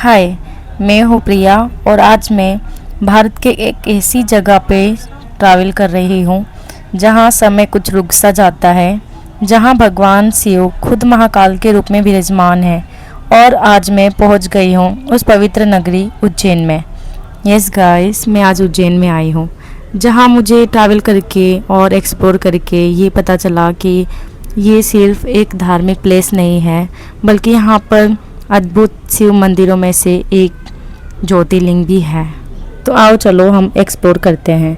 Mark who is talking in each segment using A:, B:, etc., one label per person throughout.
A: हाय, मैं हूँ प्रिया और आज मैं भारत के एक ऐसी जगह पे ट्रैवल कर रही हूँ जहाँ समय कुछ रुक सा जाता है, जहाँ भगवान शिव खुद महाकाल के रूप में विराजमान है। और आज मैं पहुँच गई हूँ उस पवित्र नगरी उज्जैन में। यस गाइस, मैं आज उज्जैन में आई हूँ जहाँ मुझे ट्रैवल करके और एक्सप्लोर करके ये पता चला कि ये सिर्फ एक धार्मिक प्लेस नहीं है, बल्कि यहाँ पर अद्भुत शिव मंदिरों में से एक ज्योतिर्लिंग भी है। तो आओ चलो हम एक्सप्लोर करते हैं।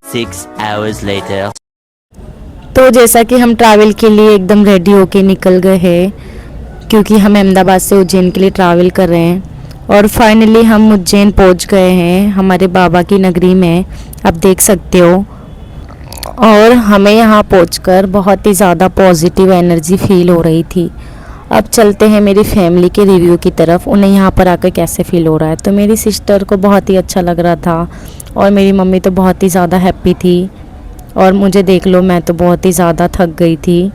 B: 6 hours later.
A: तो जैसा कि हम ट्रैवल के लिए एकदम रेडी होके निकल गए हैं, क्योंकि हम अहमदाबाद से उज्जैन के लिए ट्रैवल कर रहे हैं और फाइनली हम उज्जैन पहुंच गए हैं हमारे बाबा की नगरी में। आप देख सकते हो और हमें यहाँ पहुंचकर बहुत ही ज़्यादा पॉजिटिव एनर्जी फील हो रही थी। अब चलते हैं मेरी फैमिली के रिव्यू की तरफ, उन्हें यहाँ पर आकर कैसे फ़ील हो रहा है। तो मेरी सिस्टर को बहुत ही अच्छा लग रहा था और मेरी मम्मी तो बहुत ही ज़्यादा हैप्पी थी और मुझे देख लो, मैं तो बहुत ही ज़्यादा थक गई थी।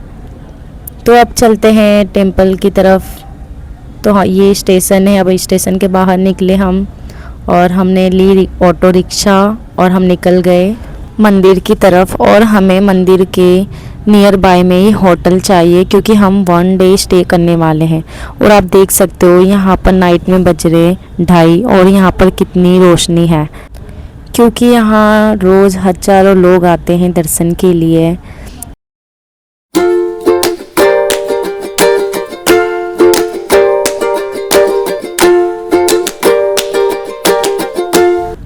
A: तो अब चलते हैं टेंपल की तरफ। तो हाँ, ये स्टेशन है। अब स्टेशन के बाहर निकले हम और हमने ली ऑटो रिक्शा और हम निकल गए मंदिर की तरफ। और हमें मंदिर के नियर बाय में ही होटल चाहिए, क्योंकि हम 1 डे स्टे करने वाले हैं। और आप देख सकते हो यहाँ पर नाइट में बज रहे 2:30 और यहाँ पर कितनी रोशनी है, क्योंकि यहाँ रोज़ हज़ारों लोग आते हैं दर्शन के लिए।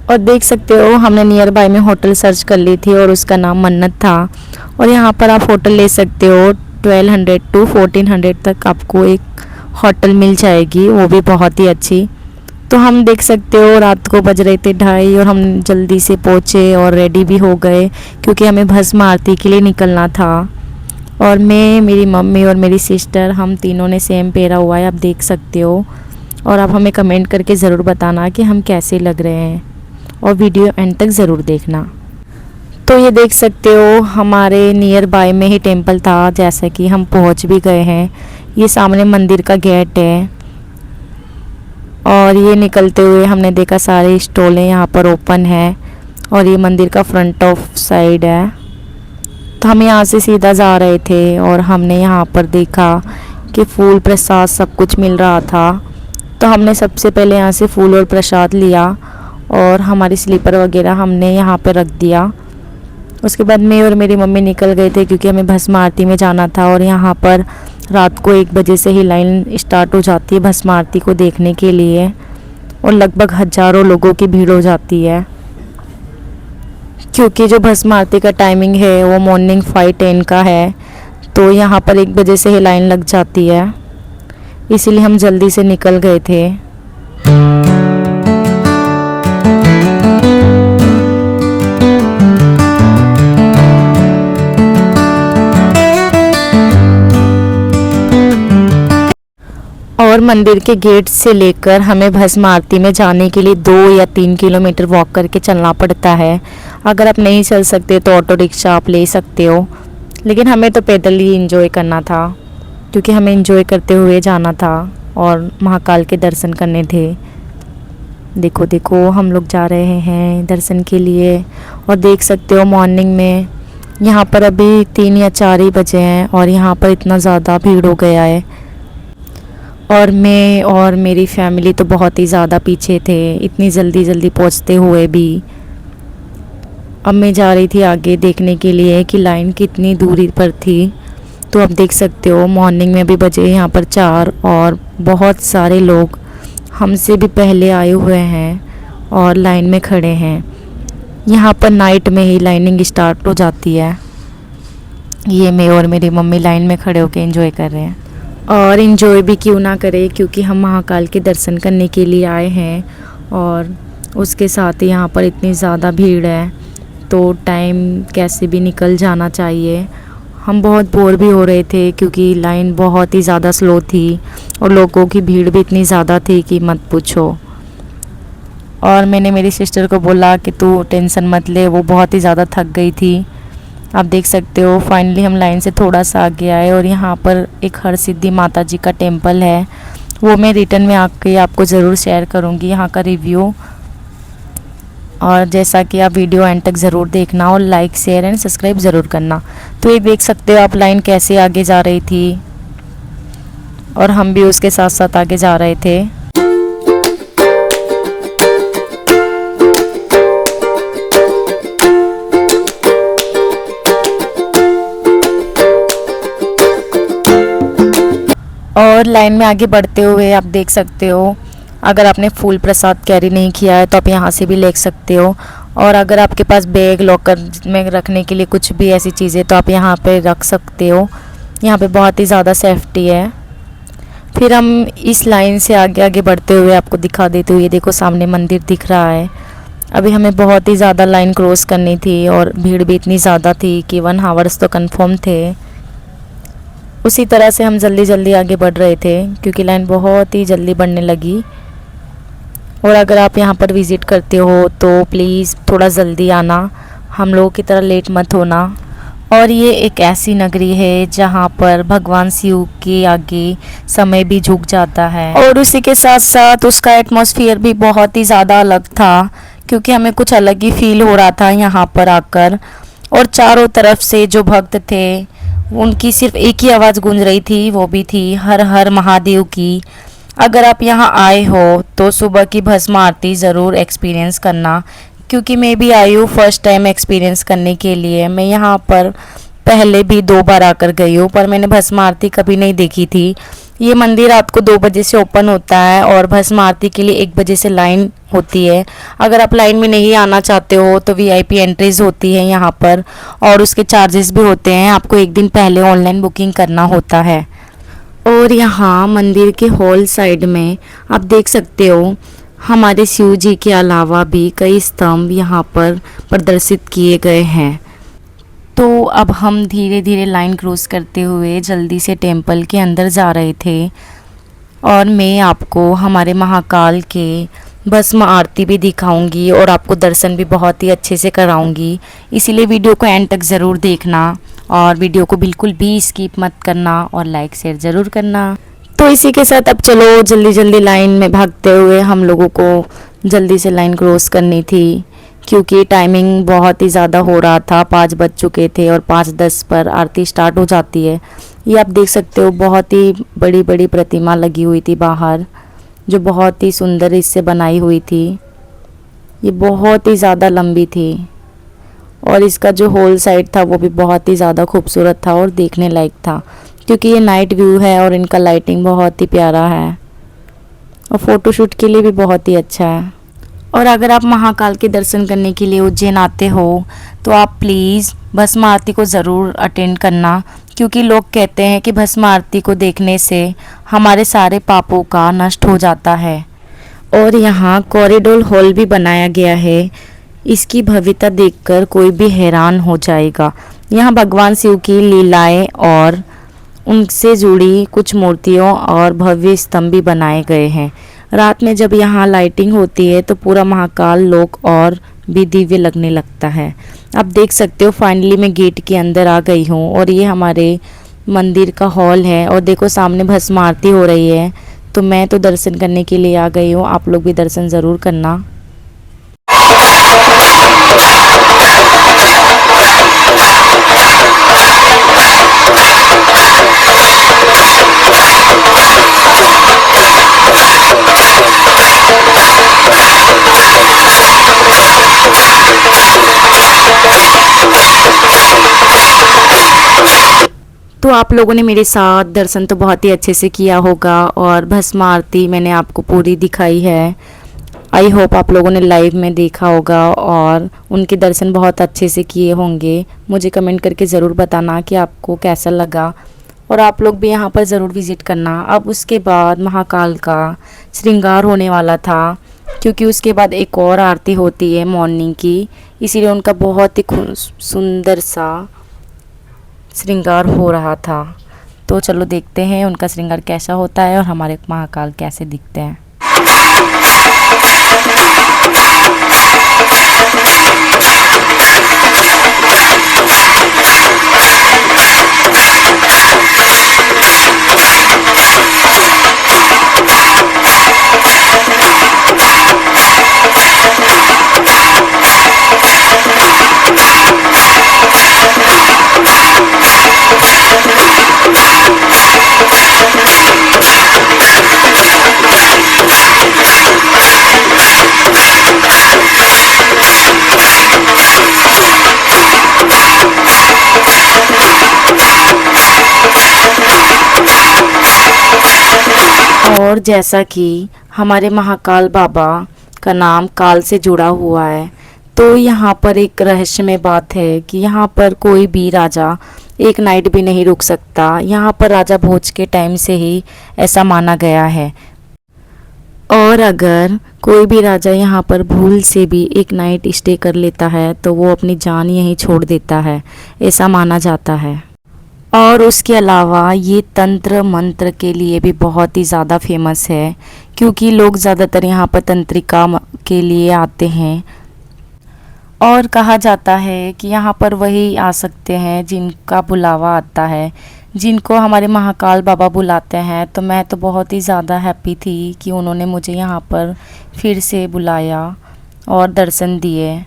A: और देख सकते हो हमने नियर बाय में होटल सर्च कर ली थी और उसका नाम मन्नत था। और यहाँ पर आप होटल ले सकते हो। 1200 to 1400 तक आपको एक होटल मिल जाएगी, वो भी बहुत ही अच्छी। तो हम देख सकते हो रात को बज रहे थे 2:30 और हम जल्दी से पहुँचे और रेडी भी हो गए, क्योंकि हमें भस्म आरती के लिए निकलना था। और मैं, मेरी मम्मी और मेरी सिस्टर, हम तीनों ने सेम पहना हुआ है, आप देख सकते हो। और आप हमें कमेंट करके ज़रूर बताना कि हम कैसे लग रहे हैं और वीडियो एंड तक ज़रूर देखना। तो ये देख सकते हो हमारे नियर बाय में ही टेंपल था, जैसा कि हम पहुंच भी गए हैं। ये सामने मंदिर का गेट है और ये निकलते हुए हमने देखा सारे स्टॉलें यहाँ पर ओपन है और ये मंदिर का फ्रंट ऑफ साइड है। तो हम यहाँ से सीधा जा रहे थे और हमने यहाँ पर देखा कि फूल प्रसाद सब कुछ मिल रहा था। तो हमने सबसे पहले यहाँ से फूल और प्रसाद लिया और हमारी स्लीपर वगैरह हमने यहाँ पर रख दिया। उसके बाद मैं और मेरी मम्मी निकल गए थे, क्योंकि हमें भस्म आरती में जाना था। और यहाँ पर रात को 1 बजे से ही लाइन स्टार्ट हो जाती है भस्म आरती को देखने के लिए और लगभग हज़ारों लोगों की भीड़ हो जाती है, क्योंकि जो भस्म आरती का टाइमिंग है वो मॉर्निंग 5:10 का है। तो यहाँ पर 1 बजे से ही लाइन लग जाती है, इसीलिए हम जल्दी से निकल गए थे। और मंदिर के गेट से लेकर हमें भस्म आरती में जाने के लिए 2 या 3 किलोमीटर वॉक करके चलना पड़ता है। अगर आप नहीं चल सकते तो ऑटो रिक्शा आप ले सकते हो, लेकिन हमें तो पैदल ही एंजॉय करना था, क्योंकि हमें एंजॉय करते हुए जाना था और महाकाल के दर्शन करने थे। देखो देखो हम लोग जा रहे हैं दर्शन के लिए और देख सकते हो मॉर्निंग में यहाँ पर अभी 3 या 4 ही बजे हैं और यहाँ पर इतना ज़्यादा भीड़ हो गया है। और मैं और मेरी फैमिली तो बहुत ही ज़्यादा पीछे थे, इतनी जल्दी पहुंचते हुए भी। अब मैं जा रही थी आगे देखने के लिए कि लाइन कितनी दूरी पर थी। तो आप देख सकते हो मॉर्निंग में भी बजे यहाँ पर 4 और बहुत सारे लोग हमसे भी पहले आए हुए हैं और लाइन में खड़े हैं। यहाँ पर नाइट में ही लाइनिंग स्टार्ट हो जाती है। ये मैं और मेरी मम्मी लाइन में खड़े होकर एंजॉय कर रहे हैं। और इन्जॉय भी क्यों ना करें, क्योंकि हम महाकाल के दर्शन करने के लिए आए हैं और उसके साथ ही यहाँ पर इतनी ज़्यादा भीड़ है, तो टाइम कैसे भी निकल जाना चाहिए। हम बहुत बोर भी हो रहे थे, क्योंकि लाइन बहुत ही ज़्यादा स्लो थी और लोगों की भीड़ भी इतनी ज़्यादा थी कि मत पूछो। और मैंने मेरी सिस्टर को बोला कि तू टेंशन मत ले, वो बहुत ही ज़्यादा थक गई थी। आप देख सकते हो फाइनली हम लाइन से थोड़ा सा आगे आए और यहाँ पर एक हरसिद्धि माता जी का टेंपल है वो मैं रिटर्न में आके आपको ज़रूर शेयर करूँगी यहाँ का रिव्यू। और जैसा कि आप वीडियो एंड तक ज़रूर देखना और लाइक शेयर एंड सब्सक्राइब ज़रूर करना। तो ये देख सकते हो आप लाइन कैसे आगे जा रही थी और हम भी उसके साथ साथ आगे जा रहे थे। और लाइन में आगे बढ़ते हुए आप देख सकते हो, अगर आपने फूल प्रसाद कैरी नहीं किया है तो आप यहाँ से भी ले सकते हो। और अगर आपके पास बैग लॉकर में रखने के लिए कुछ भी ऐसी चीज़ें तो आप यहाँ पे रख सकते हो। यहाँ पे बहुत ही ज़्यादा सेफ्टी है। फिर हम इस लाइन से आगे आगे बढ़ते हुए आपको दिखा देते हुए, देखो सामने मंदिर दिख रहा है। अभी हमें बहुत ही ज़्यादा लाइन क्रॉस करनी थी और भीड़ भी इतनी ज़्यादा थी कि 1 आवर्स तो कंफर्म थे। उसी तरह से हम जल्दी जल्दी आगे बढ़ रहे थे क्योंकि लाइन बहुत ही जल्दी बढ़ने लगी। और अगर आप यहाँ पर विज़िट करते हो तो प्लीज़ थोड़ा जल्दी आना, हम लोगों की तरह लेट मत होना। और ये एक ऐसी नगरी है जहाँ पर भगवान शिव के आगे समय भी झुक जाता है। और उसी के साथ साथ उसका एटमॉस्फेयर भी बहुत ही ज़्यादा अलग था क्योंकि हमें कुछ अलग ही फील हो रहा था यहाँ पर आकर। और चारों तरफ से जो भक्त थे उनकी सिर्फ एक ही आवाज़ गूंज रही थी, वो भी थी हर हर महादेव की। अगर आप यहाँ आए हो तो सुबह की भस्म आरती ज़रूर एक्सपीरियंस करना, क्योंकि मैं भी आई हूँ फर्स्ट टाइम एक्सपीरियंस करने के लिए। मैं यहाँ पर पहले भी 2 बार आकर गई हूँ पर मैंने भस्म आरती कभी नहीं देखी थी। ये मंदिर रात को 2 बजे से ओपन होता है और भस्म आरती के लिए 1 बजे से लाइन होती है। अगर आप लाइन में नहीं आना चाहते हो तो VIP एंट्रीज होती है यहाँ पर और उसके चार्जेस भी होते हैं। आपको 1 दिन पहले ऑनलाइन बुकिंग करना होता है। और यहाँ मंदिर के हॉल साइड में आप देख सकते हो हमारे शिव जी के अलावा भी कई स्तंभ यहाँ पर प्रदर्शित किए गए हैं। तो अब हम धीरे धीरे लाइन क्रॉस करते हुए जल्दी से टेंपल के अंदर जा रहे थे और मैं आपको हमारे महाकाल के भस्म आरती भी दिखाऊंगी और आपको दर्शन भी बहुत ही अच्छे से कराऊंगी। इसीलिए वीडियो को एंड तक ज़रूर देखना और वीडियो को बिल्कुल भी स्किप मत करना और लाइक शेयर ज़रूर करना। तो इसी के साथ अब चलो जल्दी जल्दी लाइन में भागते हुए हम लोगों को जल्दी से लाइन क्रॉस करनी थी क्योंकि टाइमिंग बहुत ही ज़्यादा हो रहा था। 5 बज चुके थे और 5:10 पर आरती स्टार्ट हो जाती है। ये आप देख सकते हो बहुत ही बड़ी बड़ी प्रतिमा लगी हुई थी बाहर, जो बहुत ही सुंदर इससे बनाई हुई थी। ये बहुत ही ज़्यादा लंबी थी और इसका जो होल साइड था वो भी बहुत ही ज़्यादा खूबसूरत था और देखने लायक था क्योंकि ये नाइट व्यू है और इनका लाइटिंग बहुत ही प्यारा है और फ़ोटोशूट के लिए भी बहुत ही अच्छा है। और अगर आप महाकाल के दर्शन करने के लिए उज्जैन आते हो तो आप प्लीज़ भस्म आरती को ज़रूर अटेंड करना, क्योंकि लोग कहते हैं कि भस्म आरती को देखने से हमारे सारे पापों का नष्ट हो जाता है। और यहाँ कॉरिडोर हॉल भी बनाया गया है। इसकी भव्यता देखकर कोई भी हैरान हो जाएगा। यहाँ भगवान शिव की लीलाएं और उनसे जुड़ी कुछ मूर्तियों और भव्य स्तंभ भी बनाए गए हैं। रात में जब यहाँ लाइटिंग होती है तो पूरा महाकाल लोक और भी दिव्य लगने लगता है। आप देख सकते हो फाइनली मैं गेट के अंदर आ गई हूँ और ये हमारे मंदिर का हॉल है और देखो सामने भस्म आरती हो रही है। तो मैं तो दर्शन करने के लिए आ गई हूँ, आप लोग भी दर्शन ज़रूर करना। तो आप लोगों ने मेरे साथ दर्शन तो बहुत ही अच्छे से किया होगा और भस्म आरती मैंने आपको पूरी दिखाई है। आई होप आप लोगों ने लाइव में देखा होगा और उनके दर्शन बहुत अच्छे से किए होंगे। मुझे कमेंट करके ज़रूर बताना कि आपको कैसा लगा और आप लोग भी यहाँ पर ज़रूर विज़िट करना। अब उसके बाद महाकाल का श्रृंगार होने वाला था क्योंकि उसके बाद एक और आरती होती है मॉर्निंग की, इसीलिए उनका बहुत ही सुंदर सा श्रृंगार हो रहा था। तो चलो देखते हैं उनका श्रृंगार कैसा होता है और हमारे महाकाल कैसे दिखते हैं। और जैसा कि हमारे महाकाल बाबा का नाम काल से जुड़ा हुआ है, तो यहाँ पर एक रहस्यमय बात है कि यहाँ पर कोई भी राजा एक नाइट भी नहीं रुक सकता। यहाँ पर राजा भोज के टाइम से ही ऐसा माना गया है। और अगर कोई भी राजा यहाँ पर भूल से भी एक नाइट स्टे कर लेता है तो वो अपनी जान यहीं छोड़ देता है, ऐसा माना जाता है। और उसके अलावा ये तंत्र मंत्र के लिए भी बहुत ही ज़्यादा फेमस है, क्योंकि लोग ज़्यादातर यहाँ पर तंत्रिका के लिए आते हैं। और कहा जाता है कि यहाँ पर वही आ सकते हैं जिनका बुलावा आता है, जिनको हमारे महाकाल बाबा बुलाते हैं। तो मैं तो बहुत ही ज़्यादा हैप्पी थी कि उन्होंने मुझे यहाँ पर फिर से बुलाया और दर्शन दिए।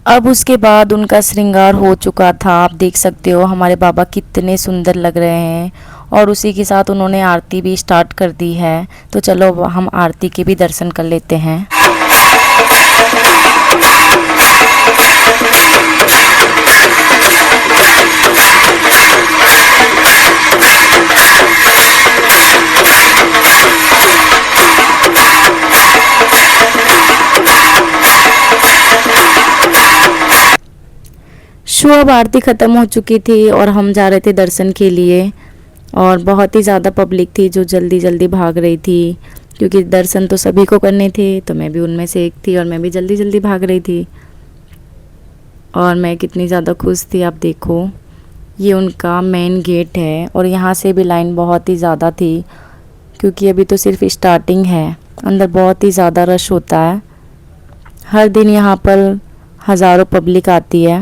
A: अब उसके बाद उनका श्रृंगार हो चुका था। आप देख सकते हो हमारे बाबा कितने सुंदर लग रहे हैं। और उसी के साथ उन्होंने आरती भी स्टार्ट कर दी है। तो चलो हम आरती के भी दर्शन कर लेते हैं। शुभ आरती ख़त्म हो चुकी थी और हम जा रहे थे दर्शन के लिए। और बहुत ही ज़्यादा पब्लिक थी जो जल्दी जल्दी भाग रही थी, क्योंकि दर्शन तो सभी को करने थे। तो मैं भी उनमें से एक थी और मैं भी जल्दी जल्दी भाग रही थी। और मैं कितनी ज़्यादा खुश थी, आप देखो ये उनका मेन गेट है। और यहाँ से भी लाइन बहुत ही ज़्यादा थी, क्योंकि अभी तो सिर्फ स्टार्टिंग है। अंदर बहुत ही ज़्यादा रश होता है। हर दिन यहाँ पर हज़ारों पब्लिक आती है।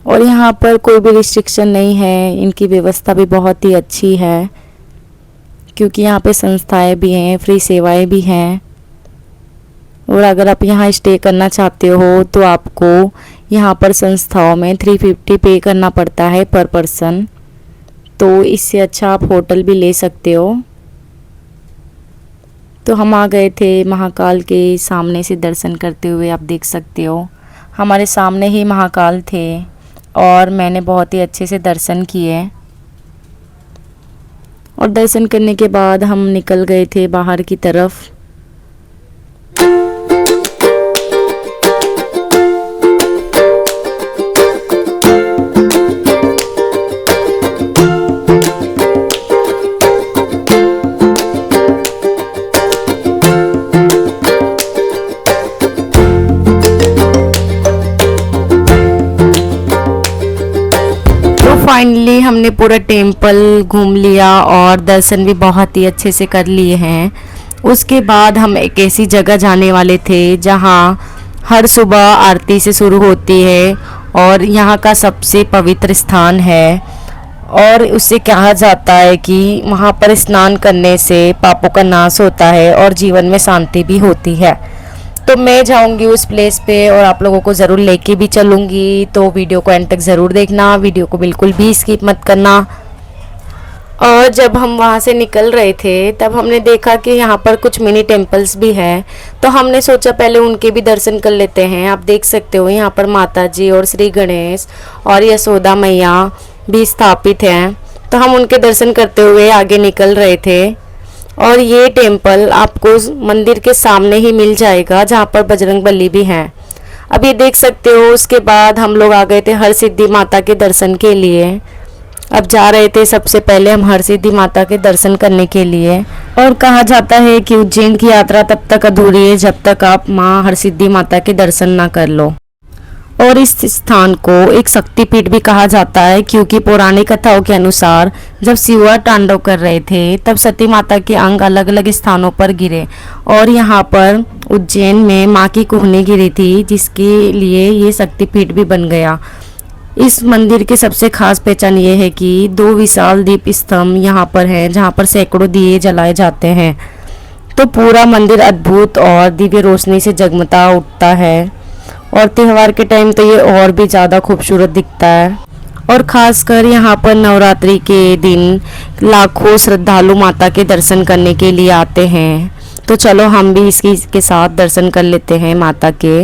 A: और यहाँ पर कोई भी रिस्ट्रिक्शन नहीं है। इनकी व्यवस्था भी बहुत ही अच्छी है, क्योंकि यहाँ पे संस्थाएं भी हैं, फ्री सेवाएं भी हैं। और अगर आप यहाँ स्टे करना चाहते हो तो आपको यहाँ पर संस्थाओं में 350 पे करना पड़ता है पर पर्सन। तो इससे अच्छा आप होटल भी ले सकते हो। तो हम आ गए थे महाकाल के सामने से दर्शन करते हुए। आप देख सकते हो हमारे सामने ही महाकाल थे और मैंने बहुत ही अच्छे से दर्शन किए। और दर्शन करने के बाद हम निकल गए थे बाहर की तरफ। फाइनली हमने पूरा टेम्पल घूम लिया और दर्शन भी बहुत ही अच्छे से कर लिए हैं। उसके बाद हम एक ऐसी जगह जाने वाले थे जहां हर सुबह आरती से शुरू होती है और यहाँ का सबसे पवित्र स्थान है। और उससे कहा जाता है कि वहाँ पर स्नान करने से पापों का नाश होता है और जीवन में शांति भी होती है। तो मैं जाऊंगी उस प्लेस पे और आप लोगों को ज़रूर लेके भी चलूँगी। तो वीडियो को एंड तक ज़रूर देखना, वीडियो को बिल्कुल भी स्किप मत करना। और जब हम वहाँ से निकल रहे थे तब हमने देखा कि यहाँ पर कुछ मिनी टेम्पल्स भी हैं। तो हमने सोचा पहले उनके भी दर्शन कर लेते हैं। आप देख सकते हो यहाँ पर माता जी और श्री गणेश और यशोदा मैया भी स्थापित हैं। तो हम उनके दर्शन करते हुए आगे निकल रहे थे। और ये टेम्पल आपको मंदिर के सामने ही मिल जाएगा, जहाँ पर बजरंगबली भी हैं। अब ये देख सकते हो। उसके बाद हम लोग आ गए थे हरसिद्धि माता के दर्शन के लिए। अब जा रहे थे सबसे पहले हम हरसिद्धि माता के दर्शन करने के लिए। और कहा जाता है कि उज्जैन की यात्रा तब तक अधूरी है जब तक आप माँ हरसिद्धि माता के दर्शन ना कर लो। और इस स्थान को एक शक्तिपीठ भी कहा जाता है, क्योंकि पौराणिक कथाओं के अनुसार जब शिवा तांडव कर रहे थे तब सती माता के अंग अलग अलग स्थानों पर गिरे और यहाँ पर उज्जैन में माँ की कुहनी गिरी थी, जिसके लिए ये शक्तिपीठ भी बन गया। इस मंदिर की सबसे खास पहचान ये है कि 2 विशाल दीप स्तंभ यहाँ पर हैं, जहाँ पर सैकड़ों दिए जलाए जाते हैं। तो पूरा मंदिर अद्भुत और दिव्य रोशनी से जगमगा उठता है। और त्यौहार के टाइम तो ये और भी ज़्यादा खूबसूरत दिखता है। और ख़ासकर यहाँ पर नवरात्रि के दिन लाखों श्रद्धालु माता के दर्शन करने के लिए आते हैं। तो चलो हम भी इसके साथ दर्शन कर लेते हैं माता के।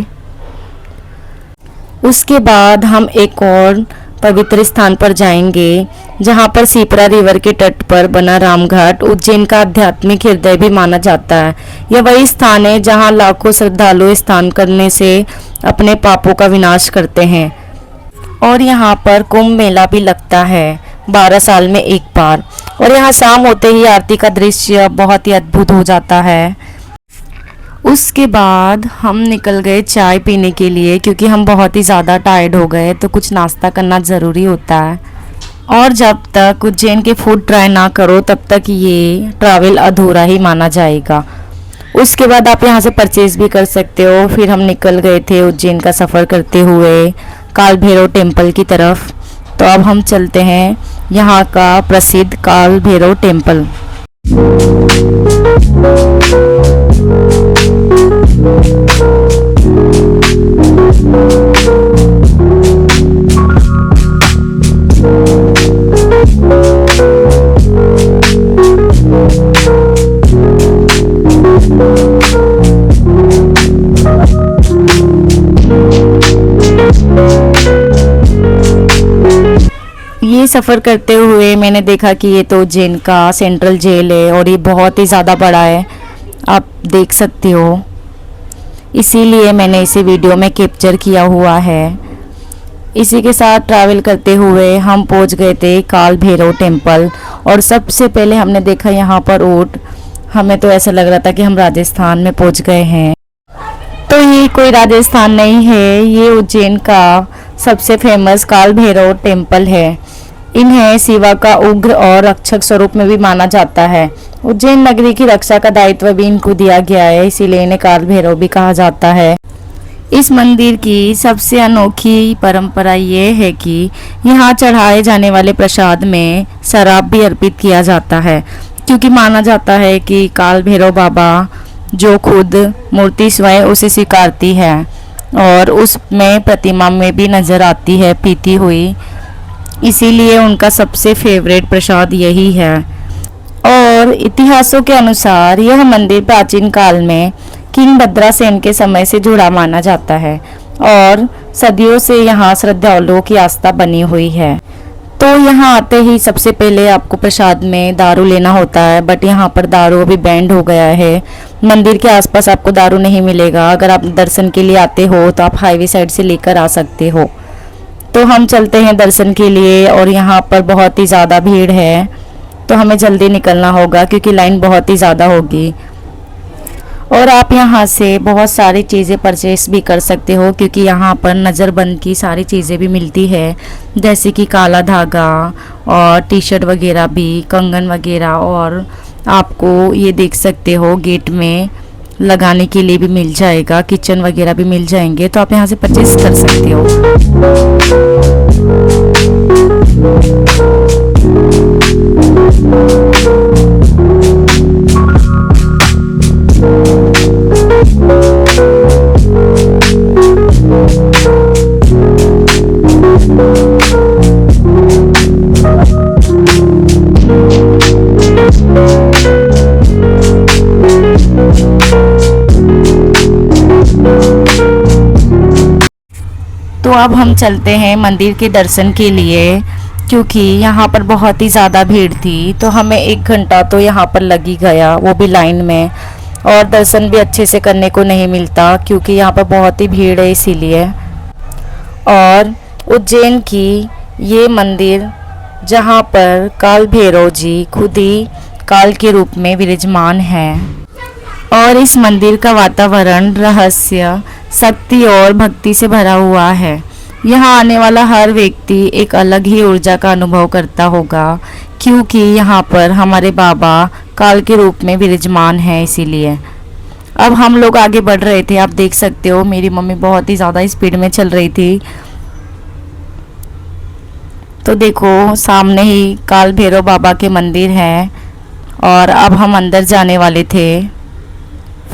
A: उसके बाद हम एक और पवित्र स्थान पर जाएंगे, जहां पर सीपरा रिवर के तट पर बना रामघाट उज्जैन का आध्यात्मिक हृदय भी माना जाता है। यह वही स्थान है जहां लाखों श्रद्धालु स्नान करने से अपने पापों का विनाश करते हैं। और यहाँ पर कुंभ मेला भी लगता है 12 साल में एक बार, और यहाँ शाम होते ही आरती का दृश्य बहुत ही अद्भुत हो जाता है। उसके बाद हम निकल गए चाय पीने के लिए, क्योंकि हम बहुत ही ज़्यादा टायर्ड हो गए, तो कुछ नाश्ता करना ज़रूरी होता है। और जब तक उज्जैन के फूड ट्राई ना करो तब तक ये ट्रैवल अधूरा ही माना जाएगा। उसके बाद आप यहाँ से परचेज भी कर सकते हो। फिर हम निकल गए थे उज्जैन का सफ़र करते हुए काल भैरव टेम्पल की तरफ। तो अब हम चलते हैं यहाँ का प्रसिद्ध काल भैरव टेम्पल। ये सफ़र करते हुए मैंने देखा कि ये तो उज्जैन का सेंट्रल जेल है और ये बहुत ही ज़्यादा बड़ा है, आप देख सकते हो। इसीलिए मैंने इसे वीडियो में कैप्चर किया हुआ है। इसी के साथ ट्रैवल करते हुए हम पहुंच गए थे काल भैरव टेम्पल। और सबसे पहले हमने देखा यहाँ पर ऊंट। हमें तो ऐसा लग रहा था कि हम राजस्थान में पहुंच गए हैं। तो ये कोई राजस्थान नहीं है, ये उज्जैन का सबसे फेमस काल भैरव टेम्पल है। इन्हें शिवा का उग्र और रक्षक स्वरूप में भी माना जाता है। उज्जैन नगरी की रक्षा का दायित्व भी इनको दिया गया है, इसीलिए इन्हें काल भैरव भी कहा जाता है। इस मंदिर की सबसे अनोखी परंपरा ये है कि यहाँ चढ़ाए जाने वाले प्रसाद में शराब भी अर्पित किया जाता है, क्योंकि माना जाता है कि काल भैरव बाबा जो खुद मूर्ति स्वयं उसे स्वीकारती है और उसमें प्रतिमा में भी नजर आती है पीती हुई, इसीलिए उनका सबसे फेवरेट प्रसाद यही है। और इतिहासों के अनुसार यह मंदिर प्राचीन काल में किंग भद्रासेन के समय से जुड़ा माना जाता है और सदियों से यहाँ श्रद्धालुओं की आस्था बनी हुई है। तो यहाँ आते ही सबसे पहले आपको प्रसाद में दारू लेना होता है, बट यहाँ पर दारू अभी बैंड हो गया है। मंदिर के आसपास आपको दारू नहीं मिलेगा। अगर आप दर्शन के लिए आते हो तो आप हाईवे साइड से लेकर आ सकते हो। तो हम चलते हैं दर्शन के लिए, और यहाँ पर बहुत ही ज़्यादा भीड़ है, तो हमें जल्दी निकलना होगा क्योंकि लाइन बहुत ही ज़्यादा होगी। और आप यहाँ से बहुत सारी चीज़ें परचेस भी कर सकते हो, क्योंकि यहाँ पर नज़रबंद की सारी चीज़ें भी मिलती है, जैसे कि काला धागा और टी शर्ट वगैरह भी, कंगन वगैरह, और आपको ये देख सकते हो गेट में लगाने के लिए भी मिल जाएगा, किचन वगैरह भी मिल जाएंगे, तो आप यहाँ से परचेस कर सकते हो। तो अब हम चलते हैं मंदिर के दर्शन के लिए, क्योंकि यहाँ पर बहुत ही ज़्यादा भीड़ थी, तो हमें 1 घंटा तो यहाँ पर लग ही गया, वो भी लाइन में। और दर्शन भी अच्छे से करने को नहीं मिलता क्योंकि यहाँ पर बहुत ही भीड़ है, इसीलिए। और उज्जैन की ये मंदिर जहाँ पर काल भैरव जी खुद ही काल के रूप में विराजमान है, और इस मंदिर का वातावरण रहस्य, शक्ति और भक्ति से भरा हुआ है। यहाँ आने वाला हर व्यक्ति एक अलग ही ऊर्जा का अनुभव करता होगा, क्योंकि यहाँ पर हमारे बाबा काल के रूप में विराजमान है, इसीलिए। अब हम लोग आगे बढ़ रहे थे, आप देख सकते हो मेरी मम्मी बहुत ही ज़्यादा स्पीड में चल रही थी। तो देखो सामने ही काल भैरव बाबा के मंदिर है, और अब हम अंदर जाने वाले थे।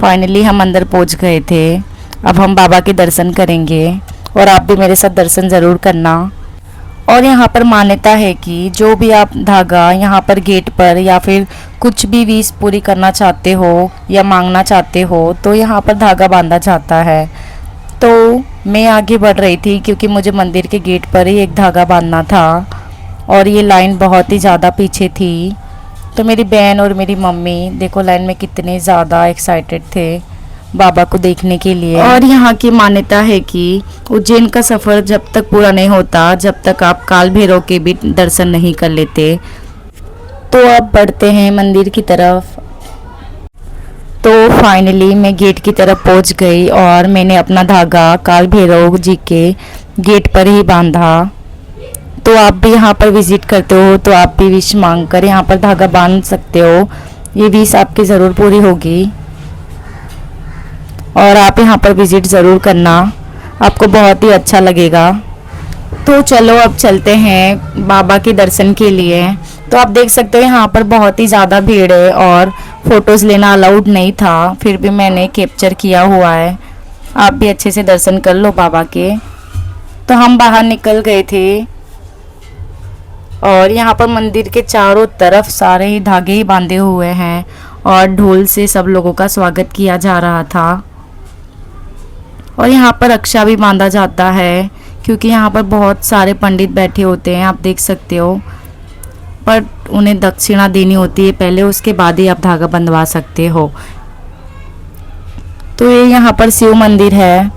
A: फाइनली हम अंदर पहुंच गए थे। अब हम बाबा के दर्शन करेंगे, और आप भी मेरे साथ दर्शन ज़रूर करना। और यहाँ पर मान्यता है कि जो भी आप धागा यहाँ पर गेट पर या फिर कुछ भी विश पूरी करना चाहते हो या मांगना चाहते हो, तो यहाँ पर धागा बांधा जाता है। तो मैं आगे बढ़ रही थी क्योंकि मुझे मंदिर के गेट पर ही एक धागा बांधना था और ये लाइन बहुत ही ज़्यादा पीछे थी। तो मेरी बहन और मेरी मम्मी देखो लाइन में कितने ज़्यादा एक्साइटेड थे बाबा को देखने के लिए। और यहाँ की मान्यता है कि उज्जैन का सफ़र जब तक पूरा नहीं होता जब तक आप काल भैरव के भी दर्शन नहीं कर लेते। तो अब बढ़ते हैं मंदिर की तरफ। तो फाइनली मैं गेट की तरफ पहुंच गई और मैंने अपना धागा काल भैरव जी के गेट पर ही बांधा। तो आप भी यहाँ पर विजिट करते हो तो आप भी विश मांग कर यहाँ पर धागा बांध सकते हो, ये विश आपकी ज़रूर पूरी होगी। और आप यहाँ पर विजिट ज़रूर करना, आपको बहुत ही अच्छा लगेगा। तो चलो अब चलते हैं बाबा के दर्शन के लिए। तो आप देख सकते हो यहाँ पर बहुत ही ज़्यादा भीड़ है और फ़ोटोज़ लेना अलाउड नहीं था, फिर भी मैंने कैप्चर किया हुआ है। आप भी अच्छे से दर्शन कर लो बाबा के। तो हम बाहर निकल गए थे और यहाँ पर मंदिर के चारों तरफ सारे ही धागे ही बांधे हुए हैं और ढोल से सब लोगों का स्वागत किया जा रहा था। और यहाँ पर रक्षा भी बांधा जाता है क्योंकि यहाँ पर बहुत सारे पंडित बैठे होते हैं, आप देख सकते हो। पर उन्हें दक्षिणा देनी होती है पहले, उसके बाद ही आप धागा बंधवा सकते हो। तो ये यहाँ पर शिव मंदिर है,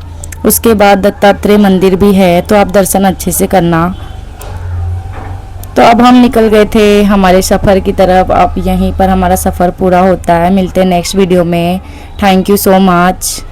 A: उसके बाद दत्तात्रेय मंदिर भी है, तो आप दर्शन अच्छे से करना। तो अब हम निकल गए थे हमारे सफ़र की तरफ। अब यहीं पर हमारा सफ़र पूरा होता है। मिलते हैं नेक्स्ट वीडियो में। Thank you so much.